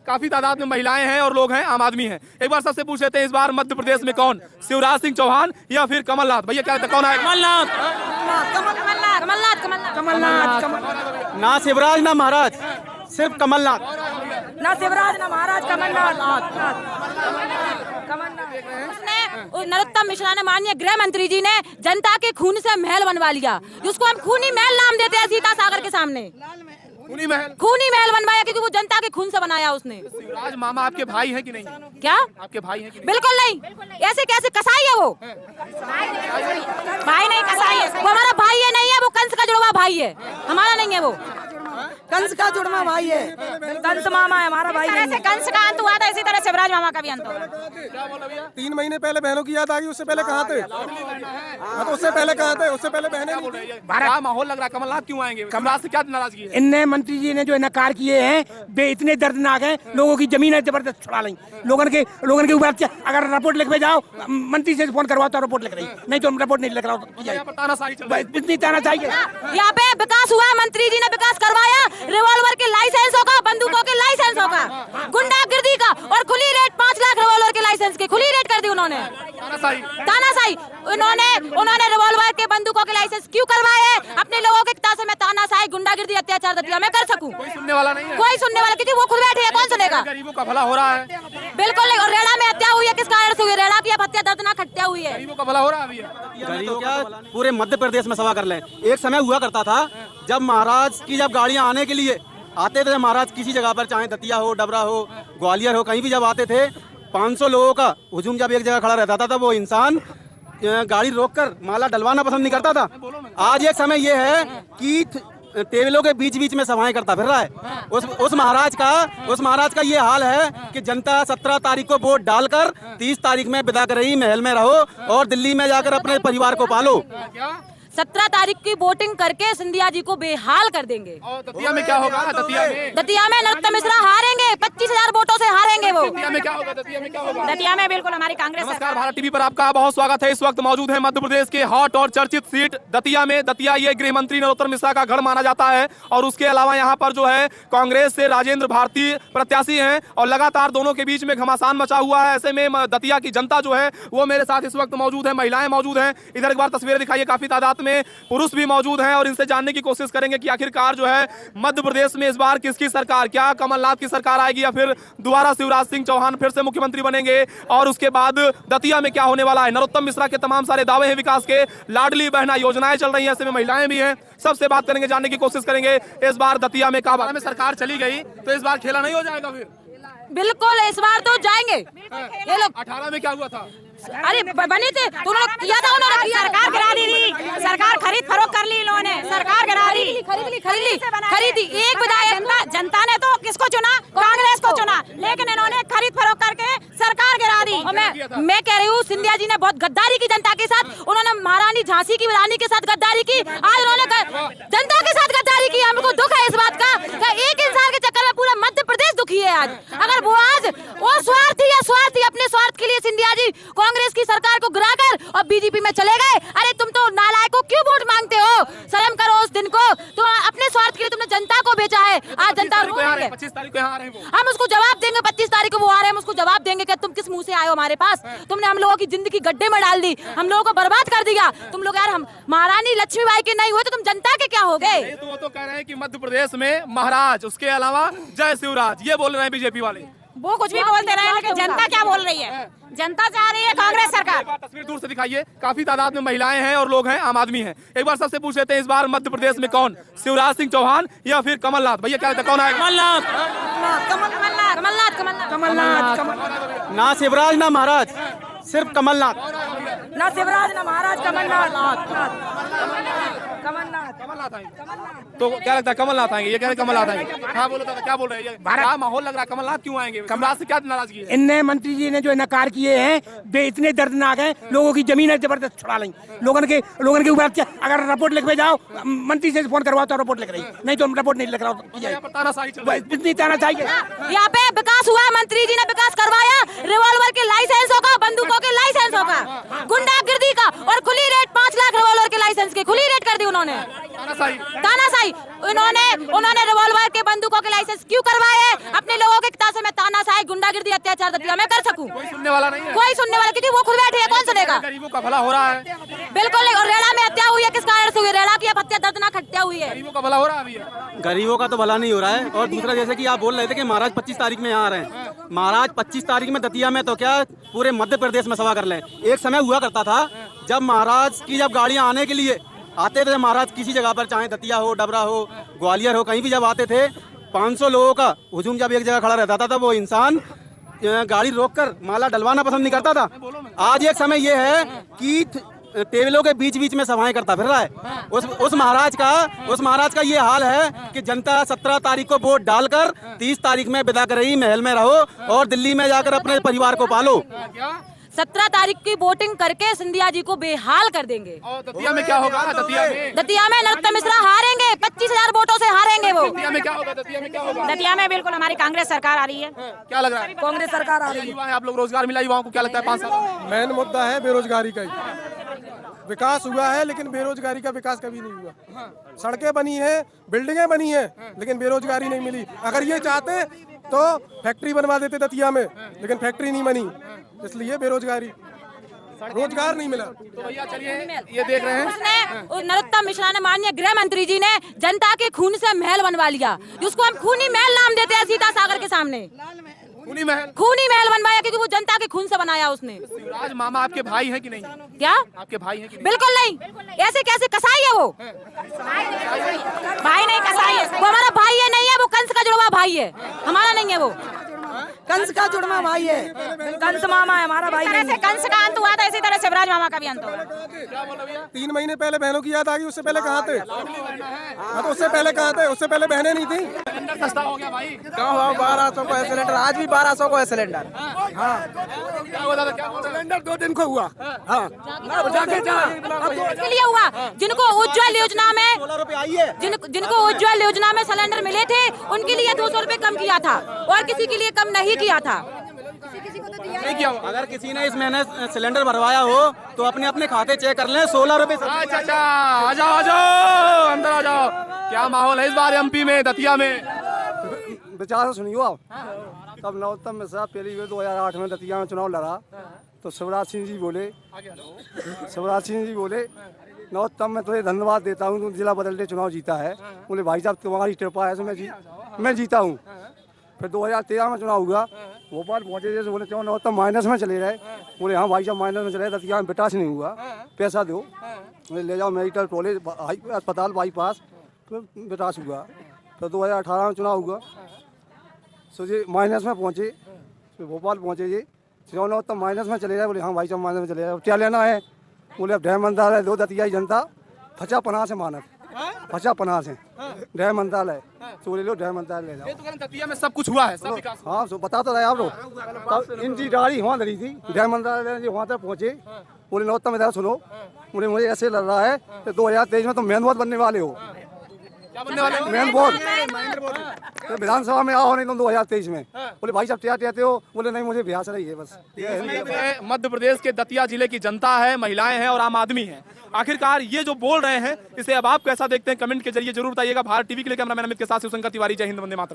काफी तादाद में महिलाएं हैं और लोग हैं, आम आदमी हैं। एक बार सबसे पूछ लेते हैं, इस बार मध्य प्रदेश में कौन, शिवराज सिंह चौहान या फिर कमलनाथ? भैया क्या लगता है कौन आएगा? कमलनाथ। ना शिवराज ना महाराज, सिर्फ कमलनाथ। ना शिवराज ना महाराज, कमलनाथ। उसने नरोत्तम मिश्रा ने, माननीय गृह मंत्री जी ने जनता के खून से महल बनवा लिया, जिसको हम खूनी महल नाम देते हैं। सीता सागर के सामने खूनी महल बनवाया क्योंकि वो जनता के खून से बनाया उसने। शिवराज मामा आपके भाई हैं कि नहीं? क्या आपके भाई हैं कि नहीं? बिल्कुल नहीं, ऐसे कैसे? कसाई है वो, भाई नहीं कसाई है वो। हमारा भाई है नहीं है वो, कंस का जुड़वा भाई है, हमारा नहीं है वो। कंस का जुड़वा भाई है, कंस मामा है हमारा भाई। जैसे कंस का अंत हुआ था इसी तरह शिवराज मामा का भी अंत होगा। 3 महीने पहले बहनों की याद आ गई, उससे पहले कहाँ थे? हाँ, तो उससे पहले कहाँ थे? उससे पहले बहनें नहीं थी। क्या माहौल लग रहा है? कमलनाथ क्यों आएंगे? कमलनाथ से क्या नाराजगी है? इनने मंत्री जी ने जो नकार किए हैं वे इतने दर्दनाक हैं, लोगों की जमीन जबरदस्त छुड़ा लें। लोगों के ऊपर अगर रिपोर्ट लिखवे जाओ, मंत्री से फोन करवाओ तो रिपोर्ट लिख रही, नहीं तो रिपोर्ट नहीं लिख रहा। इतनी तानाशाही है यहाँ पे। विकास हुआ, मंत्री जी ने विकास करवाया, रिवॉल्वर के लाइसेंस होगा, बंदूकों के लाइसेंस होगा, गुंडागर्दी का, और खुली रेट 5 लाख रिवॉल्वर के लाइसेंस की खुली रेट कर दी उन्होंने। तानाशाही उन्होंने रिवॉल्वर के, बंदूकों के लाइसेंस क्यों करवाए? अपने लोगों के तासे में तानाशाही, गुंडागर्दी, अत्याचार दतिया मैं कर सकूं। कोई सुनने वाला नहीं है, कोई सुनने वाला, क्योंकि वो खुद बैठे है, कौन सुनेगा? गरीबों का भला हो रहा है। बिल्कुल नहीं। और रेड़ा में हत्या हुई है, किस कारण से हुई? रेड़ा की हत्या दर्दनाक हत्या हुई है। गरीबों का भला हो रहा है अभी। गरीबों क्या, पूरे मध्य प्रदेश में सभा कर लें। एक समय हुआ करता था जब महाराज की गाड़ियां आने के लिए आते थे, महाराज किसी जगह पर, चाहे दतिया हो, डबरा हो, ग्वालियर हो, कहीं भी जब आते थे, 500 लोगों का हुजूम जब एक जगह खड़ा रहता था, वो इंसान गाड़ी रोककर माला डलवाना पसंद नहीं करता था। आज एक समय ये है कि टेबलों के बीच बीच में सभाएं करता फिर रहा है। उस महाराज का ये हाल है कि जनता 17 तारीख को वोट डालकर 30 तारीख में विदा कर रही, महल में रहो और दिल्ली में जाकर अपने परिवार को पालो। 17 तारीख की वोटिंग करके सिंधिया जी को बेहाल कर देंगे। दतिया में क्या होगा? दतिया में नरोत्तम मिश्रा हारेंगे, 25,000 वोटों से हारेंगे वो। दतिया में क्या होगा? दतिया में बिल्कुल हमारी कांग्रेस। नमस्कार, भारत टीवी पर आपका बहुत स्वागत है। इस वक्त मौजूद है मध्य प्रदेश के हॉट और चर्चित सीट दतिया में। दतिया ये गृह मंत्री नरोत्तम मिश्रा का गढ़ माना जाता है, और उसके अलावा यहाँ पर जो है कांग्रेस से राजेंद्र भारती प्रत्याशी हैं, और लगातार दोनों के बीच में घमासान मचा हुआ है। ऐसे में दतिया की जनता जो है वो मेरे साथ इस वक्त मौजूद है, महिलाएं मौजूद हैं। इधर एक बार तस्वीरें दिखाइए, काफी तादाद में पुरुष भी मौजूद हैं, और इनसे जानने की कोशिश करेंगे कि आखिरकार जो है मध्य प्रदेश में इस बार किसकी सरकार, क्या कमलनाथ की सरकार आएगी या फिर दोबारा शिवराज सिंह चौहान फिर से मुख्यमंत्री बनेंगे, और उसके बाद दतिया में क्या होने वाला है। नरोत्तम मिश्रा के तमाम सारे दावे हैं विकास के, लाडली बहना योजनाएं चल रही हैं, ऐसे में महिलाएं भी हैं। सबसे बात करेंगे, जानने की कोशिश करेंगे इस बार दतिया में क्या में सरकार चली गई तो इस बार खेला नहीं हो जाएगा फिर? बिल्कुल, इस बार तो जाएंगे ये लोग। 18 में क्या हुआ था? अरे बने थे तो उन्होंने किया था, उन्होंने सरकार गिरा दी थी, सरकार खरीद फरोख्त कर ली इन्होंने, सरकार गिरा दी, खरीदी। एक विधायक जनता ने तो किसको चुना? कांग्रेस को चुना, लेकिन इन्होंने खरीद फरोख्त करके सरकार गिरा दी। मैं कह रही हूँ, सिंधिया जी ने बहुत गद्दारी की जनता के साथ। उन्होंने महारानी झांसी की रानी के साथ गद्दारी की, आज उन्होंने जनता के साथ गद्दारी की। हमको दुख है इस बात का, एक इंसान के चक्कर में पूरा मध्य प्रदेश दुखी है आज। अगर वो आज स्वार्थी अपने स्वार्थ के लिए सिंधिया जी कांग्रेस की सरकार को गिराकर और बीजेपी में चले गए। अरे तुम तो नालायकों, क्यों वोट मांगते हो? शर्म करो उस दिन को। तो अपने स्वार्थ के लिए तुमने जनता को बेचा है। आज जनता रो रही है। 25 तारीख को यहाँ आ रहे हैं वो। हम उसको जवाब देंगे, 25 तारीख को वो आ रहे हैं, हम उसको जवाब देंगे कि तुम किस मुंह से आए हो हमारे पास। तुमने हम लोगों की जिंदगी गड्ढे में डाल दी, हम लोगों को बर्बाद कर दिया। तुम लोग यार, हम महारानी लक्ष्मीबाई के नहीं हुए तो तुम जनता के क्या हो गए? तो वो तो कह रहे हैं कि मध्य प्रदेश में महाराज, उसके अलावा जय शिवराज, ये बोल रहे हैं बीजेपी वाले। वो कुछ भी बोलते रहे, लेकिन जनता क्या बोल रही है? जनता चाह रही है कांग्रेस सरकार। तस्वीर दूर से दिखाइए, काफी तादाद में महिलाएं हैं और लोग हैं, आम आदमी हैं। एक बार सबसे पूछ लेते हैं, इस बार मध्य प्रदेश में कौन, शिवराज सिंह चौहान या फिर कमलनाथ? भैया क्या लगता है कौन आएगा? कमलनाथ। ना शिवराज ना महाराज, सिर्फ कमलनाथ। ना शिवराज ना महाराज, कमलनाथ। तो क्या लगता है कमलनाथ आएंगे? ये कह रहे कमलनाथ आएंगे। हाँ बोलो दादा, क्या बोल रहे हैं? क्या माहौल लग रहा है? कमलनाथ क्यों आएंगे? कमलनाथ से क्या नाराजगी है? इनने मंत्री जी ने जो नकार किए हैं वे इतने दर्दनाक हैं, लोगों की जमीन जबरदस्त छुड़ा लें। लोगों के ऊपर अगर रिपोर्ट लिखवे जाओ, मंत्री से फोन करवाओ तो रिपोर्ट लिख रही, नहीं तो रिपोर्ट नहीं लिख रहा। इतनी तानाशाही है यहाँ पे। विकास हुआ, मंत्री जी ने विकास करवाया, रिवॉल्वर के लाइसेंस होगा, बंदूकों के लाइसेंस होगा, गुंडागर्दी का, और खुली रेट 5 लाख रिवॉल्वर के लाइसेंस की खुली रेट कर दी उन्होंने तानाशाही। तानाशाही। उन्होंने रिवॉल्वर के बंदूकों के लाइसेंस क्यों करवाए? अपने लोगों के तासे में तानाशाही, गुंडागिर्दी, अत्याचार दतिया में कर सकूं। कोई सुनने वाला नहीं है, कोई सुनने वाला, क्योंकि वो खुद बैठे हैं, कौन सुनेगा? गरीबों का भला हो रहा है, बिल्कुल नहीं। और रेड़ा में हत्या हुई है, किस कारण से हुई? रेड़ा की हत्या दर्दनाक हत्या हुई है। गरीबों का भला हो रहा है अभी। गरीबों का तो भला नहीं हो रहा है। और दूसरा, जैसे कि आप बोल रहे थे कि महाराज 25 तारीख में यहाँ आ रहे हैं, महाराज 25 तारीख में दतिया में तो क्या पूरे मध्य प्रदेश में सभा कर लें। एक समय हुआ करता था जब महाराज की जब गाड़ियाँ आने के लिए आते थे, महाराज किसी जगह पर, चाहे दतिया हो, डबरा हो, ग्वालियर हो, कहीं भी जब आते थे, 500 लोगों का हुजूम जब एक जगह खड़ा रहता था, तो वो इंसान गाड़ी रोककर माला डलवाना पसंद नहीं करता था। आज एक समय ये है कि टेबलों के बीच बीच में सभाएं करता फिर रहा है। उस महाराज का ये हाल है कि जनता 17 तारीख को वोट डालकर 30 तारीख में विदा कर रही, महल में रहो और दिल्ली में जाकर अपने परिवार को पालो। 17 तारीख की वोटिंग करके सिंधिया जी को बेहाल कर देंगे। और दतिया में क्या होगा? दतिया में नरोत्तम मिश्रा हारेंगे, 25,000 वोटों से हारेंगे वो। दतिया में क्या होगा? दतिया में क्या होगा? दतिया में बिल्कुल हमारी कांग्रेस सरकार आ रही है। क्या लग रहा है? कांग्रेस सरकार आ रही है। युवा है आप लोग, रोजगार मिला युवाओं को, क्या लगता है 5 साल? मेन मुद्दा है बेरोजगारी का ही। विकास हुआ है लेकिन बेरोजगारी का विकास कभी नहीं हुआ। सड़कें बनी हैं, बिल्डिंगें बनी हैं, लेकिन बेरोजगारी नहीं मिली। अगर ये चाहते तो फैक्ट्री बनवा देते दतिया में, लेकिन फैक्ट्री नहीं बनी, इसलिए बेरोजगारी, रोजगार नहीं मिला। तो भैया चलिए ये देख रहे हैं, उसने नरोत्तम मिश्रा ने, माननीय गृह मंत्री जी ने जनता के खून से महल बनवा लिया, जिसको हम खूनी महल नाम देते हैं। सीता सागर के सामने खूनी महल बनवाया, क्योंकि वो जनता के खून से बनाया उसने। शिवराज मामा आपके भाई हैं कि नहीं? क्या आपके भाई हैं कि नहीं? बिल्कुल नहीं। ऐसे कैसे कसाई है वो? भाई नहीं, कसाई है वो। हमारा भाई है नहीं है वो, कंस का जुड़वा भाई है, हमारा नहीं है वो। कंस का जुड़वा भाई है, कंस मामा है, हमारा भाई नहीं है। कंस का अंत हुआ था, इसी तरह शिवराज मामा का भी अंत होगा। 3 महीने पहले बहनों की याद आ गई, उससे पहले कहाँ थे? हाँ, तो उससे पहले कहाँ थे? उससे पहले बहनें नहीं थी। सिलेंडर सस्ता हो गया भाई। कहाँ हुआ? 1200 को है सिलेंडर, आज भी 1200 को है सिलेंडर। हाँ, क्या हुआ दादा? क्या हुआ? सिलेंडर 2 दिन को हुआ। हाँ, इसके लिए हुआ जिनको उज्ज्वल योजना में 16 रुपए आई है। जिनको उज्ज्वल योजना में सिलेंडर मिले थे, उनके लिए 200 रुपए कम किया था, और किसी के लिए कम नहीं किया था। नहीं किया हुआ। अगर किसी ने इस महीने सिलेंडर भरवाया हो तो अपने अपने खाते चेक कर लें। 16 रुपए। अच्छा अच्छा, आ जाओ अंदर आ जाओ। क्या माहौल है इस बार एमपी में, दतिया में? विचार से सुनियो आप। तब नरोत्तम मिश्रा पहली बार 2008 में दतिया में चुनाव लड़ा तो शिवराज सिंह जी बोले, नरोत्तम मैं तुझे धन्यवाद देता हूँ, तुम जिला बदल के चुनाव जीता है। बोले भाई साहब तुम्हारी कृपा है, मैं जीता हूँ। फिर 2013 में चुनाव हुआ, भोपाल पहुंचे, जैसे बोले क्यों नरोत्तम माइनस में चले रहे? बोले हाँ भाई साहब माइनस में चले रहे, दतिया में विकास नहीं हुआ, पैसा दो, ले जाओ मेडिकल कॉलेज अस्पताल बाईपास, फिर विकास हुआ। फिर 2018 में चुनाव हुआ, सोचिए माइनस में पहुंचे, फिर भोपाल पहुंचे जी, नरोत्तम माइनस में चले रहे। बोले हाँ भाई साहब माइनस में चले रहे, क्या लेना है? बोले अब गृह मंत्रालय दो, दतिया जनता फचा पनाह से मानत, फचा पनाह से गृह मंत्रालय, तो ले लो गृह मंत्रालय ले जाओ। ये तो कहते हैं दतिया में सब कुछ हुआ है, सब विकास। हाँ, तो बता तो रहे आप लोग। इनकी गाड़ी वहाँ धरी थी, गृह मंत्रालय वहाँ तक पहुँचे। बोले नरोत्तम इधर सुनो, बोले मुझे ऐसे लग रहा है कि 2023 में तो मेन बहुत बनने वाले हो। क्या बनने वाले? मेन बहुत तो विधानसभा में आओ नहीं तुम 2023 में। बोले भाई साहब तैयार कहते हो? बोले नहीं मुझे अभ्यास रही है बस। मध्य प्रदेश के दतिया जिले की जनता है, महिलाएं हैं और आम आदमी है। आखिरकार ये जो बोल रहे हैं, इसे अब आप कैसा देखते हैं? कमेंट के जरिए जरूर बताइएगा। भारत टीवी के लिए कैमरामैन अमित के साथ शिवशंकर तिवारी, जय हिंद, वंदे मातरम।